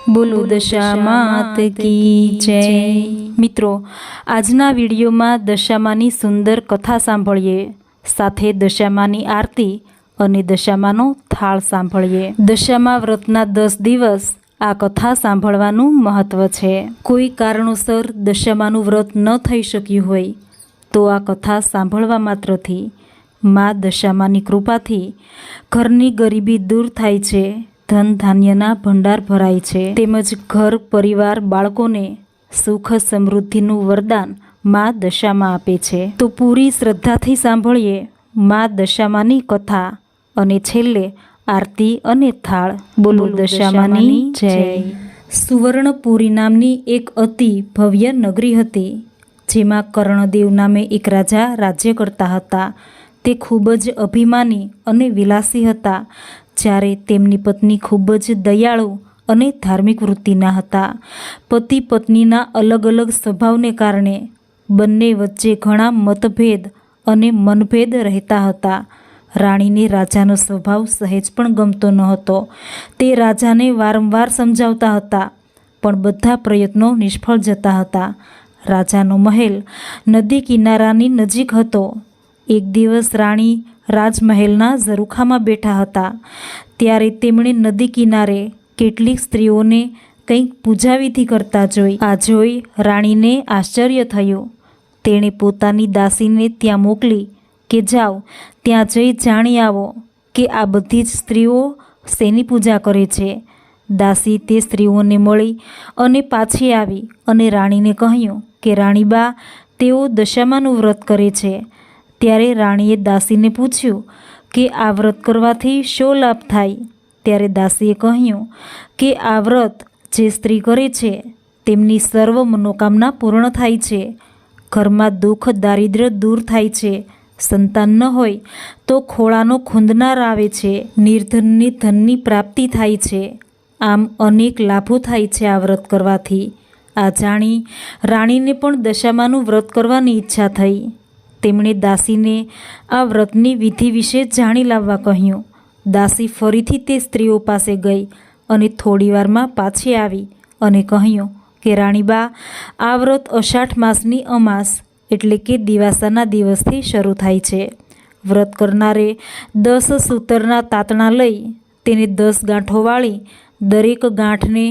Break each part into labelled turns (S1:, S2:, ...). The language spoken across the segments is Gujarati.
S1: બોલો દશા માત કી જય। મિત્રો, આજના વિડીયોમાં દશામાની સુંદર કથા સાંભળીએ, સાથે દશામાની આરતી અને દશામાનો થાળ સાંભળીએ। દશામા વ્રતના 10 દિવસ આ કથા સાંભળવાનું મહત્વ છે। કોઈ કારણોસર દશામાનું વ્રત ન થઈ શક્યું હોય તો આ કથા સાંભળવા માત્રથી મા દશામાની કૃપાથી ઘરની ગરીબી દૂર થાય છે, ધન ધાન્યના ભંડાર ભરાય છે, તેમજ ઘર પરિવાર બાળકોને સુખ સમૃદ્ધિનું વરદાન મા દશામાં આપે છે। તો પૂરી શ્રદ્ધાથી સાંભળીએ મા દશામાની કથા અને છેલ્લે આરતી અને થાળ। બોલો દશામાની જય। સુવર્ણપુરી નામની એક અતિ ભવ્ય નગરી હતી, જેમાં કર્ણદેવ નામે એક રાજા રાજ્ય કરતા હતા। તે ખૂબ જ અભિમાની અને વિલાસી હતા, જ્યારે તેમની પત્ની ખૂબ જ દયાળુ અને ધાર્મિક વૃત્તિના હતા। પતિ પત્નીના અલગ અલગ સ્વભાવને કારણે બંને વચ્ચે ઘણા મતભેદ અને મનભેદ રહેતા હતા। રાણીને રાજાનો સ્વભાવ સહેજ પણ ગમતો ન હતો। તે રાજાને વારંવાર સમજાવતા હતા, પણ બધા પ્રયત્નો નિષ્ફળ જતા હતા। રાજાનો મહેલ નદી કિનારાની નજીક હતો। એક દિવસ રાણી રાજમહેલના ઝરૂખામાં બેઠા હતા, ત્યારે તેમણે નદી કિનારે કેટલીક સ્ત્રીઓને કંઈક પૂજાવિધિ કરતા જોઈ। આ જોઈ રાણીને આશ્ચર્ય થયું। તેણે પોતાની દાસીને ત્યાં મોકલી કે જાઓ, ત્યાં જઈ જાણી આવો કે આ બધી જ સ્ત્રીઓ શેની પૂજા કરે છે। દાસી તે સ્ત્રીઓને મળી અને પાછી આવી અને રાણીને કહ્યું કે રાણીબા, તેઓ દશામાનું વ્રત કરે છે। ત્યારે રાણીએ દાસીને પૂછ્યું કે આ વ્રત કરવાથી શો લાભ થાય? ત્યારે દાસીએ કહ્યું કે આ વ્રત જે સ્ત્રી કરે છે તેમની સર્વ મનોકામના પૂર્ણ થાય છે, ઘરમાં દુઃખ દારિદ્ર્ય દૂર થાય છે, સંતાન ન હોય તો ખોળાનો ખૂંદનાર આવે છે, નિર્ધનની ધનની પ્રાપ્તિ થાય છે, આમ અનેક લાભો થાય છે આ વ્રત કરવાથી। આ જાણી રાણીને પણ દશામાનું વ્રત કરવાની ઈચ્છા થઈ। તેમણે દાસીને આ વ્રતની વિધિ વિશે જાણી લાવવા કહ્યું। દાસી ફરીથી તે સ્ત્રીઓ પાસે ગઈ અને થોડીવારમાં પાછી આવી અને કહ્યું કે રાણીબા, આ વ્રત અષાઢ માસની અમાસ એટલે કે દિવાસાના દિવસથી શરૂ થાય છે। વ્રત કરનારે 10 સૂતરના તાતણા લઈ તેને 10 ગાંઠો વાળી દરેક ગાંઠને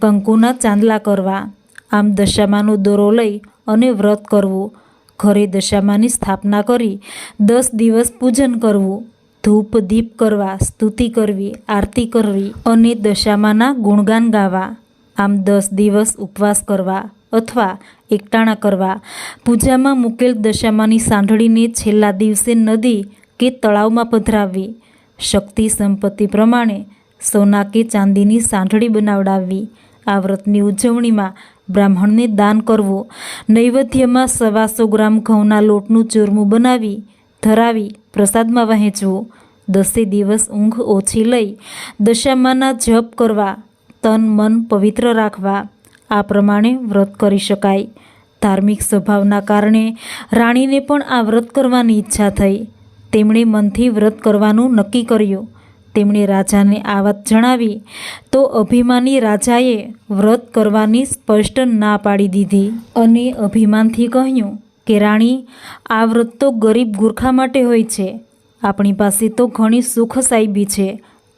S1: કંકુના ચાંદલા કરવા, આમ દશામાનો દોરો લઈ અને વ્રત કરવું, ઘરે દશામાની સ્થાપના કરી 10 દિવસ પૂજન કરવું, ધૂપ દીપ કરવા, સ્તુતિ કરવી, આરતી કરવી અને દશામાના ગુણગાન ગાવા, આમ 10 દિવસ ઉપવાસ કરવા અથવા એકટાણા કરવા। પૂજામાં મૂકેલ દશામાની સાંઢળીને છેલ્લા દિવસે નદી કે તળાવમાં પધરાવવી, શક્તિ સંપત્તિ પ્રમાણે સોના કે ચાંદીની સાંઢળી બનાવડાવવી। આ વ્રતની ઉજવણીમાં બ્રાહ્મણને દાન કરવું, નૈવેદ્યમાં 125 ગ્રામ ઘઉંના લોટનું ચૂરમું બનાવી ધરાવી પ્રસાદમાં વહેંચવું, 10 દિવસ ઊંઘ ઓછી લઈ દશામાના જપ કરવા, તન મન પવિત્ર રાખવા। આ પ્રમાણે વ્રત કરી શકાય। ધાર્મિક સ્વભાવના કારણે રાણીને પણ આ વ્રત કરવાની ઈચ્છા થઈ। તેમણે મનથી વ્રત કરવાનું નક્કી કર્યું। તેમણે રાજાને આ વાત જણાવી તો અભિમાની રાજાએ વ્રત કરવાની સ્પષ્ટ ના પાડી દીધી અને અભિમાનથી કહ્યું કે રાણી, આ વ્રત તો ગરીબ ગુરખા માટે હોય છે। આપણી પાસે તો ઘણી સુખ સાહેબી છે,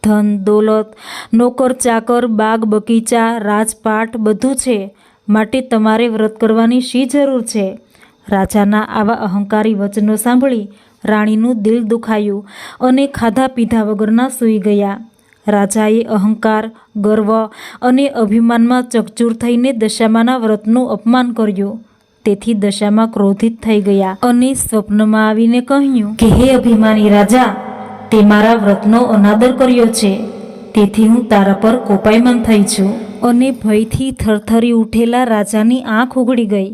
S1: ધન દોલત, નોકર ચાકર, બાગ બગીચા, રાજપાટ બધું છે, માટે તમારે વ્રત કરવાની શી જરૂર છે? રાજાના આવા અહંકારી વચનો સાંભળી રાણીનું દિલ દુખાયું અને ખાધા પીધા વગરના સૂઈ ગયા। રાજાએ અહંકાર, ગર્વ અને અભિમાનમાં ચકચૂર થઈને દશામાના વ્રતનું અપમાન કર્યું। તેથી દશામાં ક્રોધિત થઈ ગયા અને સ્વપ્નમાં આવીને કહ્યું કે હે અભિમાની રાજા, તે મારા વ્રતનો અનાદર કર્યો છે, તેથી હું તારા પર કોપાયમાન થઈ છું। અને ભયથી થરથરી ઉઠેલા રાજાની આંખ ઉઘડી ગઈ।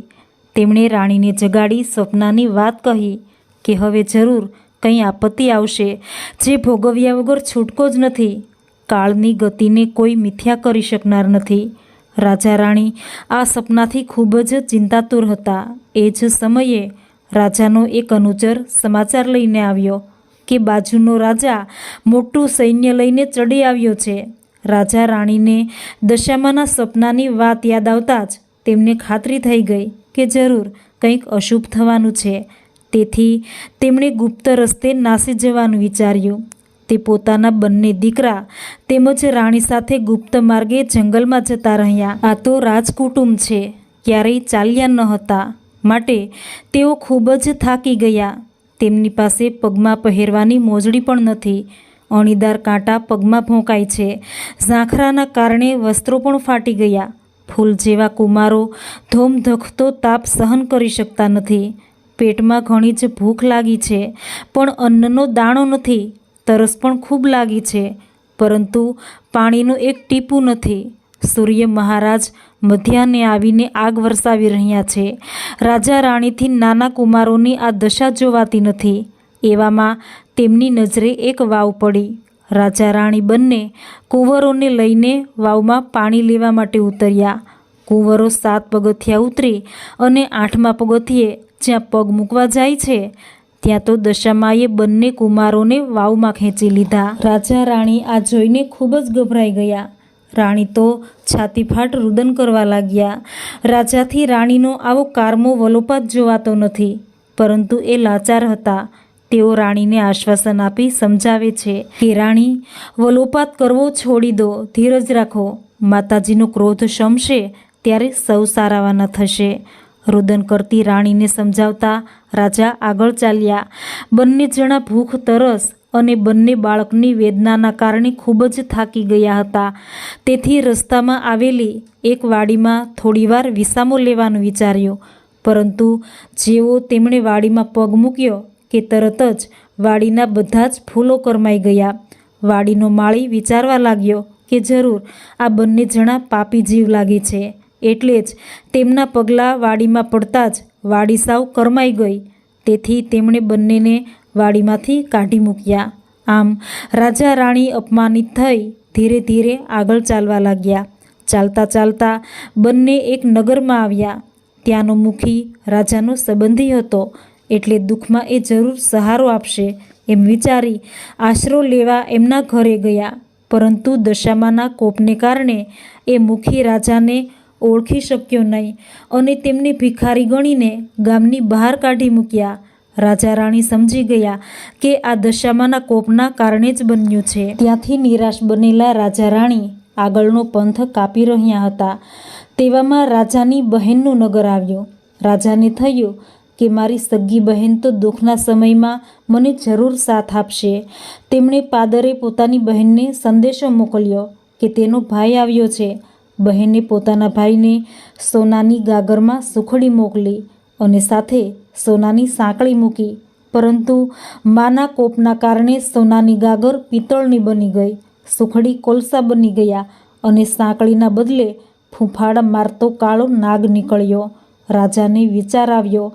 S1: તેમણે રાણીને જગાડી સ્વપ્નાની વાત કહી કે હવે જરૂર કંઈ આપત્તિ આવશે, જે ભોગવ્યા વગર છૂટકો જ નથી। કાળની ગતિને કોઈ મિથ્યા કરી શકનાર નથી। રાજા રાણી આ સપનાથી ખૂબ જ ચિંતાતુર હતા। એ જ સમયે રાજાનો એક અનુચર સમાચાર લઈને આવ્યો કે બાજુનો રાજા મોટું સૈન્ય લઈને ચડી આવ્યો છે। રાજા રાણીને દશામાના સપનાની વાત યાદ આવતા જ તેમને ખાતરી થઈ ગઈ કે જરૂર કંઈક અશુભ થવાનું છે। તેથી તેમણે ગુપ્ત રસ્તે નાસી જવાનું વિચાર્યું। તે પોતાના બંને દીકરા તેમજ રાણી સાથે ગુપ્ત માર્ગે જંગલમાં જતા રહ્યા। આ તો રાજકુટુંબ છે, ક્યારેય ચાલ્યા ન હતા, માટે તેઓ ખૂબ જ થાકી ગયા। તેમની પાસે પગમાં પહેરવાની મોજડી પણ નથી। અણીદાર કાંટા પગમાં ભોંકાય છે। ઝાંખરાના કારણે વસ્ત્રો પણ ફાટી ગયા। ફૂલ જેવા કુમારો ધોમધખતો તાપ સહન કરી શકતા નથી। પેટમાં ઘણી જ ભૂખ લાગી છે, પણ અન્નનો દાણો નથી। તરસ પણ ખૂબ લાગી છે, પરંતુ પાણીનું એક ટીપું નથી। સૂર્ય મહારાજ મધ્યાહને આવીને આગ વરસાવી રહ્યા છે। રાજા રાણીથી નાના કુમારોની આ દશા જોવાતી નથી। એવામાં તેમની નજરે એક વાવ પડી। રાજા રાણી બંને કુંવરોને લઈને વાવમાં પાણી લેવા માટે ઉતર્યા। કુંવરો 7 પગથિયાં ઉતરી અને 8મા પગથિયે જ્યાં પગ મૂકવા જાય છે, ત્યાં તો દશામાએ બંને કુમારોને વાવમાં ખેંચી લીધા। રાજા રાણી આ જોઈને ખૂબ જ ગભરાઈ ગયા। રાણી તો છાતીફાટ રુદન કરવા લાગ્યા। રાજાથી રાણીનો આવો કારમો વલોપાત જોવાતો નથી, પરંતુ એ લાચાર હતા। તેઓ રાણીને આશ્વાસન આપી સમજાવે છે કે રાણી, વલોપાત કરવો છોડી દો, ધીરજ રાખો। માતાજીનો ક્રોધ શમશે ત્યારે સૌ સારાવાના થશે। રુદન કરતી રાણીને સમજાવતા રાજા આગળ ચાલ્યા। બંને જણા ભૂખ, તરસ અને બંને બાળકની વેદનાના કારણે ખૂબ જ થાકી ગયા હતા। તેથી રસ્તામાં આવેલી એક વાડીમાં થોડીવાર વિસામો લેવાનું વિચાર્યું, પરંતુ જેવો તેમણે વાડીમાં પગ મૂક્યો કે તરત જ વાડીના બધા જ ફૂલો કરમાઈ ગયા। વાડીનો માળી વિચારવા લાગ્યો કે જરૂર આ બંને જણા પાપી જીવ લાગે છે, એટલે જ તેમના પગલાં વાડીમાં પડતા જ વાડી સાવ કરમાઈ ગઈ। તેથી તેમણે બંનેને વાડીમાંથી કાઢી મૂક્યા। આમ રાજા રાણી અપમાનિત થઈ ધીરે ધીરે આગળ ચાલવા લાગ્યા। ચાલતા ચાલતા બંને એક નગરમાં આવ્યા। ત્યાંનો મુખી રાજાનો સંબંધી હતો, એટલે દુઃખમાં એ જરૂર સહારો આપશે એમ વિચારી આશરો લેવા એમના ઘરે ગયા। પરંતુ દશામાના કોપને કારણે એ મુખી રાજાને ઓળખી શક્યો નહીં અને તેમને ભિખારી ગણીને ગામની બહાર કાઢી મૂક્યા। રાજા રાણી સમજી ગયા કે આ દશામાના કોપના કારણે જ બન્યું છે। ત્યાંથી નિરાશ બનેલા રાજા રાણી આગળનો પંથ કાપી રહ્યા હતા। તેવામાં રાજાની બહેનનું નગર આવ્યું। રાજાને થયું કે મારી સગી બહેન તો દુઃખના સમયમાં મને જરૂર સાથ આપશે। તેમણે પાદરે પોતાની બહેનને સંદેશો મોકલ્યો કે તેનો ભાઈ આવ્યો છે। બહેને પોતાના ભાઈને સોનાની ગાગરમાં સુખડી મોકલી અને સાથે સોનાની સાંકળી મૂકી, પરંતુ માના કોપના કારણે સોનાની ગાગર પિત્તળની બની ગઈ, સુખડી કોલસા બની ગયા અને સાંકળીના બદલે ફૂંફાડા મારતો કાળો નાગ નીકળ્યો। રાજાને વિચાર આવ્યો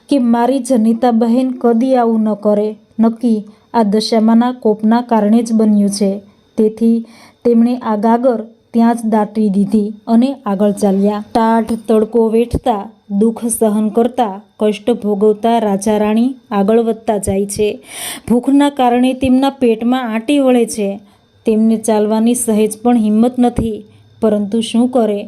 S1: કે મારી જનિતા બહેન કદી આવું ન કરે, નક્કી આ દશામાના કોપના કારણે જ બન્યું છે। તેથી તેમણે આ ગાગર ત્યાં જ દાટી દીધી અને આગળ ચાલ્યા। ટાઢ તડકો વેઠતા, દુઃખ સહન કરતા, કષ્ટ ભોગવતા રાજા રાણી આગળ વધતા જાય છે। ભૂખના કારણે તેમના પેટમાં આંટી વળે છે। તેમને ચાલવાની સહેજ પણ હિંમત નથી, પરંતુ શું કરે,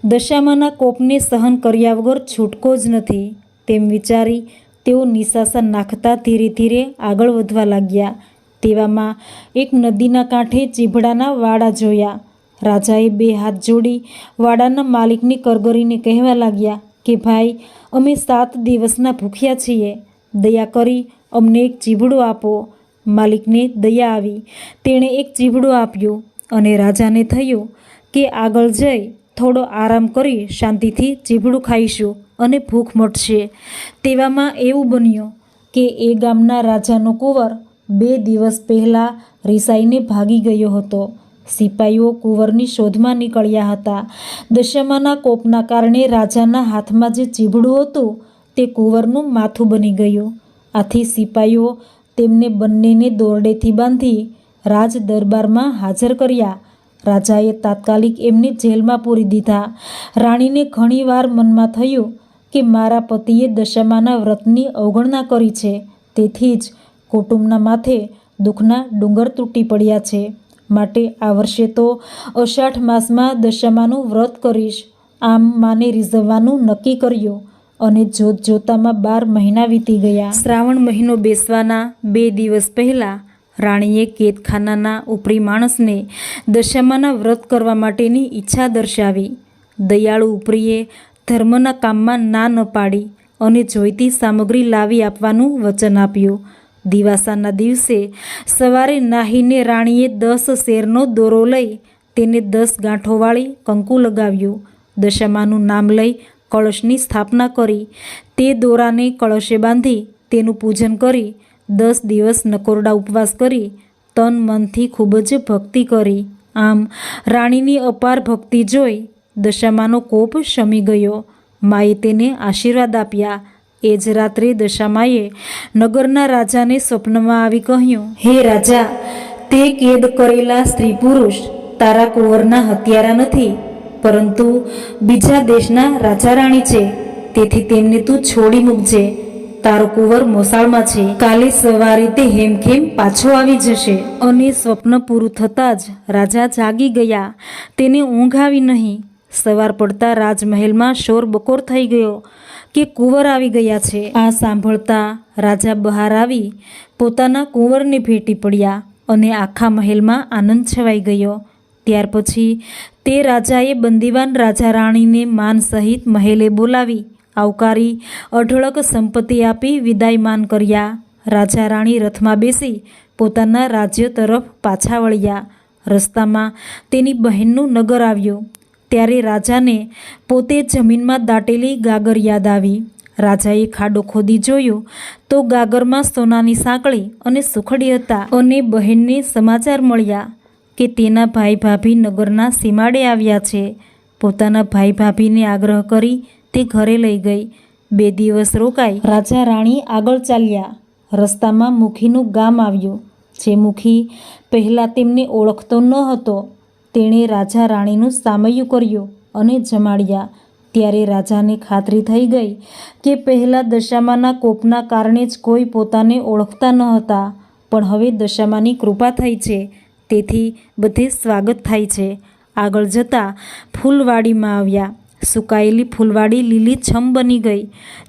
S1: દશામાના કોપને સહન કર્યા વગર છૂટકો જ નથી, તેમ વિચારી તેઓ નિશાસા નાખતા ધીરે ધીરે આગળ વધવા લાગ્યા। તેવામાં એક નદીના કાંઠે ચીભડાના વાડા જોયા। રાજાએ 2 હાથ જોડી વાડાના માલિકને કરગરીને કહેવા લાગ્યા કે ભાઈ, અમે 7 દિવસના ભૂખ્યા છીએ, દયા કરી અમને એક ચીભડું આપો। માલિકને દયા આવી, તેણે એક ચીભડું આપ્યું અને રાજાને થયું કે આગળ જઈ થોડો આરામ કરી શાંતિથી ચીભડું ખાઈશું અને ભૂખ મટશે। તેવામાં એવું બન્યું કે એ ગામના રાજાનો કુંવર 2 દિવસ પહેલાં રિસાઈને ભાગી ગયો હતો। સિપાઈઓ કુંવરની શોધમાં નીકળ્યા હતા। દશામાના કોપના કારણે રાજાના હાથમાં જે ચીભડું હતું તે કુંવરનું માથું બની ગયું। આથી સિપાઈઓ તેમને બંનેને દોરડેથી બાંધી રાજ દરબારમાં હાજર કર્યા। રાજાએ તાત્કાલિક એમને જેલમાં પૂરી દીધા। રાણીને ઘણીવાર મનમાં થયું કે મારા પતિએ દશામાના વ્રતની અવગણના કરી છે, તેથી જ કુટુંબના માથે દુઃખના ડુંગર તૂટી પડ્યા છે। માટે આ વર્ષે તો અષાઢ માસમાં દશામાનું વ્રત કરીશ. આમ માને રીઝવવાનું નક્કી કર્યું અને જોત જોતામાં 12 મહિના વીતી ગયા. શ્રાવણ મહિનો બેસવાના 2 દિવસ પહેલાં રાણીએ કેદખાનાના ઉપરી માણસને દશામાના વ્રત કરવા માટેની ઈચ્છા દર્શાવી. દયાળુ ઉપરીએ ધર્મના કામમાં ના ન પાડી અને જોઈતી સામગ્રી લાવી આપવાનું વચન આપ્યું. દિવાસાના દિવસે સવારે નાહીને રાણીએ 10 શેરનો દોરો લઈ તેને 10 ગાંઠો વાળી કંકુ લગાવ્યું. દશામાનું નામ લઈ કળશની સ્થાપના કરી. તે દોરાને કળશે બાંધી તેનું પૂજન કરી 10 દિવસ નકોરડા ઉપવાસ કરી તન મનથી ખૂબ જ ભક્તિ કરી. આમ રાણીની અપાર ભક્તિ જોઈ દશામાનો કોપ શમી ગયો. માએ તેને આશીર્વાદ આપ્યા. એ જ રાત્રે દશામાએ નગરના રાજાને સ્વપ્નમાં આવી કહ્યું, હે રાજા, તે કેદ કરેલા સ્ત્રી પુરુષ તારા કુંવરના હત્યારા નથી, પરંતુ બીજા દેશના રાજા રાણી છે. તેથી તેમને તું છોડી મૂકજે. તારો કુંવર મોસાળમાં છે. કાલે સવારે તે હેમખેમ પાછો આવી જશે. અને સ્વપ્ન પૂરું થતાં જ રાજા જાગી ગયા. તેને ઊંઘ આવી નહીં. સવાર પડતા રાજમહેલમાં શોર બકોર થઈ ગયો કે કુંવર આવી ગયા છે. આ સાંભળતા રાજા બહાર આવી પોતાના કુંવરને ભેટી પડ્યા અને આખા મહેલમાં આનંદ છવાઈ ગયો. ત્યાર પછી તે રાજાએ બંદીવાન રાજા રાણીને માન સહિત મહેલે બોલાવી આવકારી અઢળક સંપત્તિ આપી વિદાયમાન કર્યા. રાજા રાણી રથમાં બેસી પોતાના રાજ્ય તરફ પાછા વળ્યા. રસ્તામાં તેની બહેનનું નગર આવ્યું. ત્યારે રાજાને પોતે જમીનમાં દાટેલી ગાગર યાદ આવી. રાજાએ ખાડો ખોદી જોયું તો ગાગરમાં સોનાની સાંકળી અને સુખડી હતા. અને બહેનને સમાચાર મળ્યા કે તેના ભાઈ ભાભી નગરના સીમાડે આવ્યા છે. પોતાના ભાઈ ભાભીને આગ્રહ કરી તે ઘરે લઈ ગઈ. 2 દિવસ રોકાઈ રાજા રાણી આગળ ચાલ્યા. રસ્તામાં મુખીનું ગામ આવ્યું. જે મુખી પહેલાં તેમને ઓળખતો ન હતો તેણે રાજા રાણીનું સામૈયું કર્યું અને જમાડ્યા. ત્યારે રાજાને ખાતરી થઈ ગઈ કે પહેલાં દશામાના કોપના કારણે જ કોઈ પોતાને ઓળખતા ન હતા, પણ હવે દશામાની કૃપા થઈ છે, તેથી બધે સ્વાગત થાય છે. આગળ જતાં ફૂલવાડીમાં આવ્યા. સુકાયેલી ફૂલવાડી લીલીછમ બની ગઈ.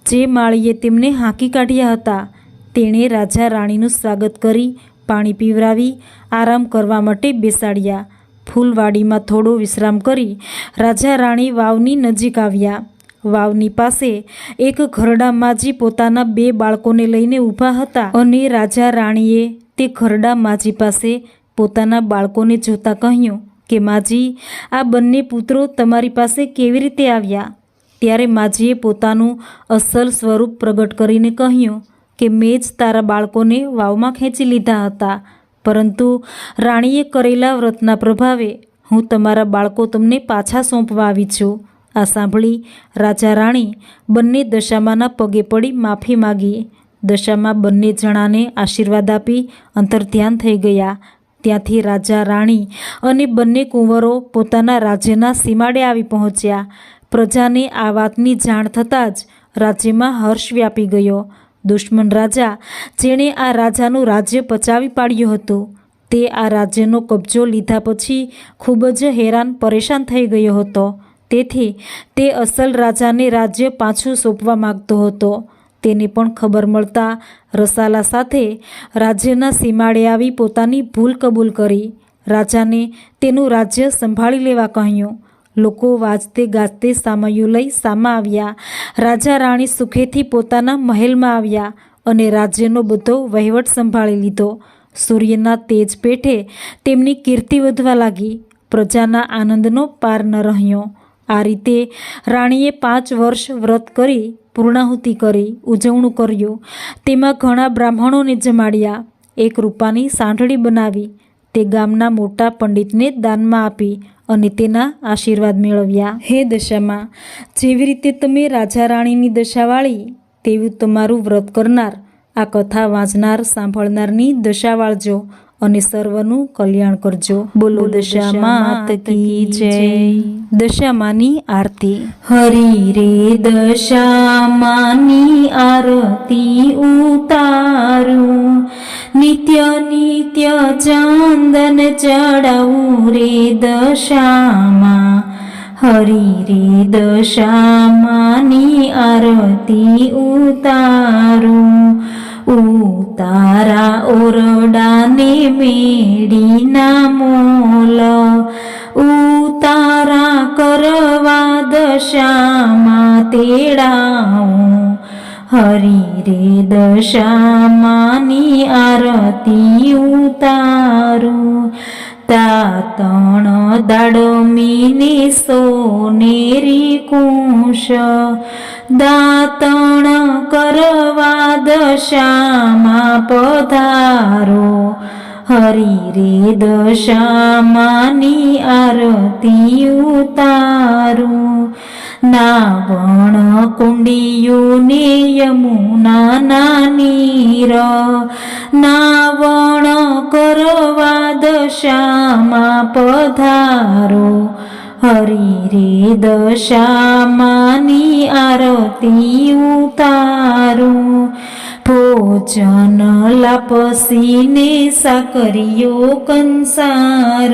S1: જે માળીએ તેમને હાંકી કાઢ્યા હતા તેણે રાજા રાણીનું સ્વાગત કરી પાણી પીવરાવી આરામ કરવા માટે બેસાડ્યા. ફૂલવાડીમાં થોડો વિશ્રામ કરી રાજા રાણી વાવની નજીક આવ્યા. વાવની પાસે એક ઘરડા માજી પોતાના 2 બાળકોને લઈને ઊભા હતા અને રાજા રાણીએ તે ઘરડા માજી પાસે પોતાના બાળકોને જોતા કહ્યું કે માજી, આ બંને પુત્રો તમારી પાસે કેવી રીતે આવ્યા? ત્યારે માજીએ પોતાનું અસલ સ્વરૂપ પ્રગટ કરીને કહ્યું કે મેં જ તારા બાળકોને વાવમાં ખેંચી લીધા હતા, પરંતુ રાણીએ કરેલા વ્રતના પ્રભાવે હું તમારા બાળકો તમને પાછા સોંપવા આવી છું. આ સાંભળી રાજા રાણી બંને દશામાના પગે પડી માફી માગી. દશામાં બંને જણાને આશીર્વાદ આપી અંતર્ધ્યાન થઈ ગયા. ત્યાંથી રાજા રાણી અને બંને કુંવરો પોતાના રાજ્યના સીમાડે આવી પહોંચ્યા. પ્રજાને આ વાતની જાણ થતાં જ રાજ્યમાં હર્ષ વ્યાપી ગયો. દુશ્મન રાજા જેણે આ રાજાનું રાજ્ય પચાવી પાડ્યું હતું તે આ રાજ્યનો કબજો લીધા પછી ખૂબ જ હેરાન પરેશાન થઈ ગયો હતો. તેથી તે અસલ રાજાને રાજ્ય પાછું સોંપવા માગતો હતો. તેને પણ ખબર મળતા રસાલા સાથે રાજ્યના સીમાડે આવી પોતાની ભૂલ કબૂલ કરી. રાજાને તેનું રાજ્ય સંભાળી લેવા કહ્યું. લોકો વાજતે ગાજતે સામૈયું લઈ સામા આવ્યા. રાજા રાણી સુખેથી પોતાના મહેલમાં આવ્યા અને રાજ્યનો બધો વહીવટ સંભાળી લીધો. સૂર્યના તેજ પેઠે તેમની કીર્તિ વધવા લાગી. પ્રજાના આનંદનો પાર ન રહ્યો. આ રીતે રાણીએ 5 વર્ષ વ્રત કરી પૂર્ણાહુતિ કરી ઉજવણું કર્યું. તેમાં ઘણા બ્રાહ્મણોને જમાડ્યા. એક રૂપાની સાંઢળી બનાવી તે ગામના મોટા પંડિતને દાનમાં આપી અને તેના આશીર્વાદ મેળવ્યા. હે દશામાં, જેવી રીતે તમે રાજા રાણીની દશા વાળી તેવું તમારું વ્રત કરનાર, આ કથા વાંચનાર સાંભળનારની દશા વાળજો અને સર્વનું કલ્યાણ કરજો. બોલો દશા માત કી જય. દશામાની આરતી. હરી રે દશામાની આરતી ઉતારું, નિત્ય નિત્ય ચંદન ચડાવું રે દશામાં. હરી રે દશામાની આરતી ઉતારું, ઉતારા ઓરડાને મેડીના મોલ, ઉતારા કરવા દશામાં તેડાવું. હરી રે દશામાની આરતી ઉતારું, તાતણ દાડમીને સોનેરી કુશ, દાતણ કરવા દશામાં પધારો. હરી રે દશામાની આરતી ઉતારું, નાવણ કુંડિયુને યમુનાના નીર, નાવણ કરવા દશામાં પધારો. હરી રે દશામાની આરતી ઉતારું, ભોજન લાપસીને સાકરિયો કંસાર,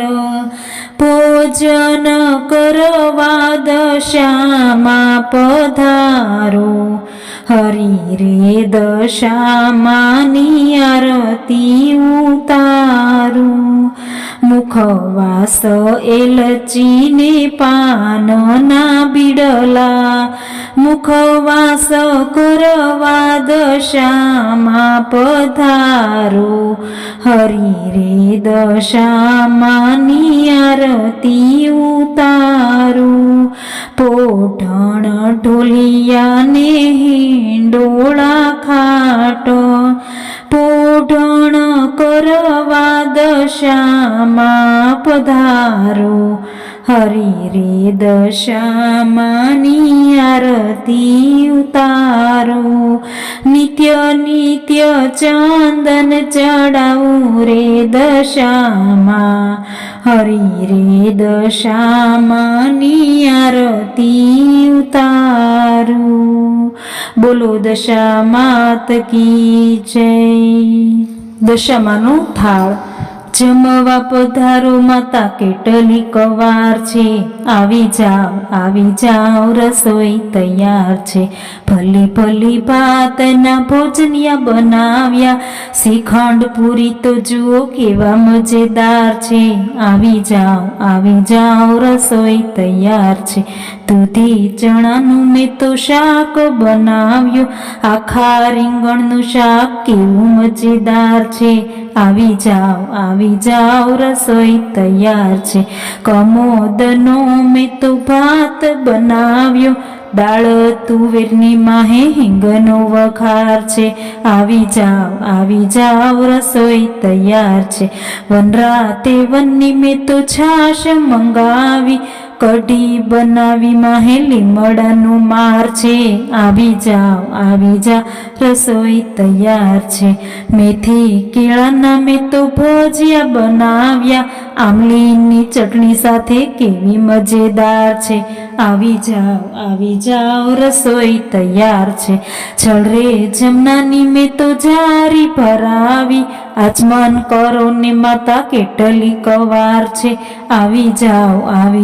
S1: ભોજન કરવા દશામાં પધારો. હરી રે દશામાની આરતી ઉતારું, મુખવાસ એલચીને પાનના બીડલા, મુખવાસ કરવા દશામાં પધારો. હરી રે દશામાની આરતી ઉતારું, પોઢણ ઢોલિયાને હિંડોળા ખાટ, પોઢણ કરવા દશામાં પધારો. હરી રે દશામાની આરતી ઉતારો, નિત્ય નિત્ય ચંદન ચડાવું રે દશામાં. હરી રે દશામાની આરતી ઉતારું. બોલો દશા માત કી જય. દશામાનો થાળ. જમવા પધારો માતા કેટલી કવાર છે, આવી જાઓ રસોઈ તૈયાર છે. ભલી ભલી ભાતના ભોજનિયા બનાવ્યા, શ્રીખંડ પૂરી તો જુઓ કેવા મજેદાર છે. આવી જાઓ રસોઈ તૈયાર છે. દૂધી ચણાનું મેં તો શાક બનાવ્યું, આખા રીંગણનું શાક કેવું મજેદાર છે. આવી જાઓ રસોઈ તૈયાર છે. કમોદનો મેં તો ભાત બનાવ્યો, દાળ તુવેરની માહે હિંગનો વઘાર છે. આવી જાઓ રસોઈ તૈયાર છે. વનરાતે વનની મેં તો છાશ મંગાવી, કઢી બનાવી માહે લીમડાનો માર છે. આવી જાઓ રસોઈ તૈયાર છે. મેથી કેળાના મેં તો ભજીયા બનાવ્યા, આમલીની ચટણી સાથે કેવી મજેદાર છે. આવી જાઓ રસોઈ તૈયાર છે. છલરે જમનાની મેં તો જારી ભરાવી, આચમન કરો ને માતા કેટલી કવાર છે. આવી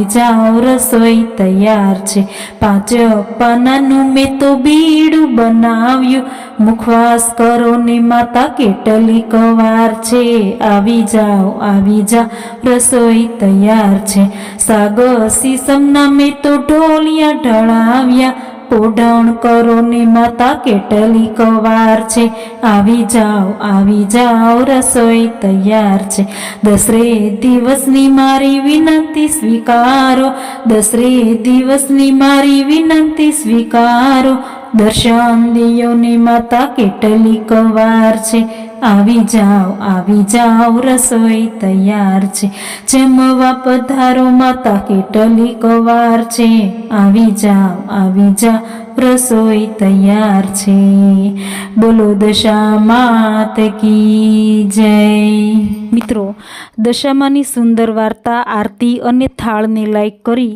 S1: જાઓ રસોઈ તૈયાર છે. 5 પાનાનું મેં તો બીડું બનાવ્યું, મુખવાસ કરો ને માતા કેટલી કવાર છે. આવી જાઓ રસોઈ તૈયાર છે. સાગ સીસમના મેં તો ઢોલિયા ઢળાવ્યા, પોઢણ કરો ને માતા કેટલી કવાર છે. આવી જાઓ રસોઈ તૈયાર છે. દસરે દિવસની મારી વિનંતી સ્વીકારો, દસરે દિવસની મારી વિનંતી સ્વીકારો. દર્શન દિયો ને માતા કેટલી કવાર છે. આવી જાઓ રસોઈ તૈયાર છે. જમવા પધારો માતા કેટલી કવાર છે. આવી જાઓ રસોઈ તૈયાર છે। બોલો દશામાત કી જય। મિત્રો, દશામાની સુંદર વાર્તા, આરતી અને થાળને લાઈક કરી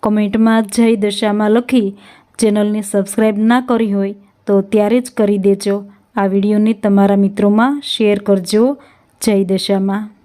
S1: કમેન્ટમાં જય દશામાં લખી ચેનલને સબસ્ક્રાઈબ ના કરી હોય તો ત્યારે જ કરી દેજો। આ વિડીયોને તમારા મિત્રોમાં શેર કરજો। જય દશામાં।